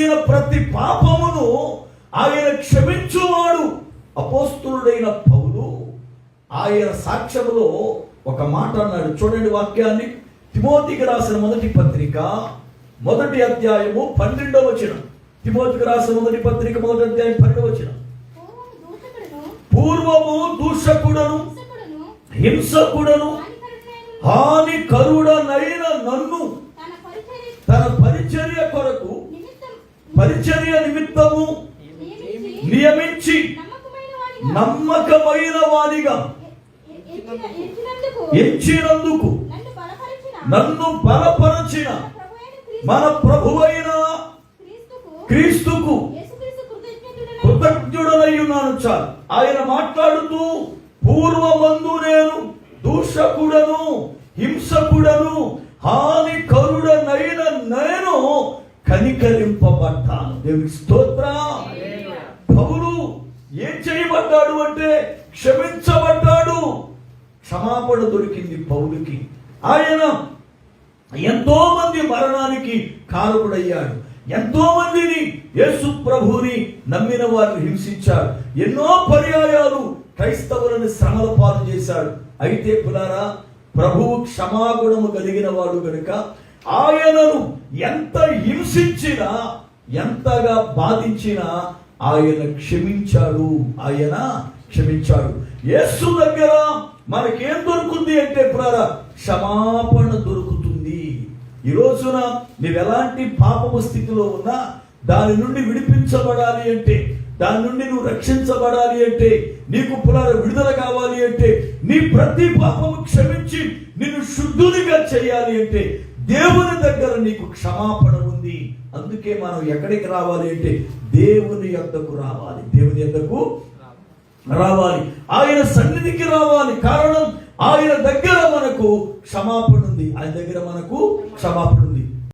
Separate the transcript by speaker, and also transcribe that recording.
Speaker 1: చేసిన ప్రతి పాపమును ఆయన క్షమించువాడు. అపోస్తులుడైన పౌలు ఆయన సాక్ష్యములో ఒక మాట అన్నాడు. చూడండి వాక్యాన్ని. తిమోతికి రాసిన మొదటి పత్రిక 1వ అధ్యాయము 12వ వచనం. తిమోతికి రాసిన మొదటి పత్రిక 1వ అధ్యాయం 12వ వచనం. పూర్వము దూషకుడను హింసకుడను హానికరుడనైన నన్ను తన పరిచర్య కొరకు పరిచర్య నిమిత్తము నియమించి నమ్మకమైన వానిగా ఎంచినందుకు నన్ను బలపరచిన మన ప్రభువైన క్రీస్తుకు కృతజ్ఞుడనై ఉన్నాను. చాలు. ఆయన మాట్లాడుతూ పూర్వమందు నేను దూషకుడను హింసకుడను హానికరుడనైన నేను కనికరింపబడ్డాను. దేవునికి స్తోత్రం. పౌలు ఏం చేయబడ్డాడు అంటే క్షమించబడ్డాడు. క్షమాపణ దొరికింది పౌలుకి. ఆయన ఎంతో మంది మరణానికి కారకుడయ్యాడు. ఎంతో మందిని యేసు ప్రభువుని నమ్మిన వారిని హింసించాడు. ఎన్నో పర్యాయాలు క్రైస్తవులను శ్రమల పాలు చేశాడు. అయితే పులారా, ప్రభువు క్షమాగుణము కలిగిన వాడు గనుక ఆయనను ఎంత హింసించినా ఎంతగా బాధించినా ఆయన క్షమించాడు. ఆయన క్షమించాడు. యేసు దగ్గర మనకేం దొరుకుతుంది అంటే పులారా, క్షమాపణ దొరుకుతుంది. ఈ రోజున నీవు ఎలాంటి పాపము స్థితిలో ఉన్నా దాని నుండి విడిపించబడాలి అంటే, దాని నుండి నువ్వు రక్షించబడాలి అంటే, నీకు విడుదల కావాలి అంటే, నీ ప్రతి పాపము క్షమించి నిన్ను శుద్ధునిగా చేయాలి అంటే దేవుని దగ్గర నీకు క్షమాపణ ఉంది. అందుకే మనం ఎక్కడికి రావాలి అంటే దేవుని యొద్దకు రావాలి. దేవుని యొద్దకు రావాలి. ఆయన సన్నిధికి రావాలి. కారణం ఆయన దగ్గర మనకు క్షమాపణ ఉంది. ఆయన దగ్గర మనకు క్షమాపణ ఉంది.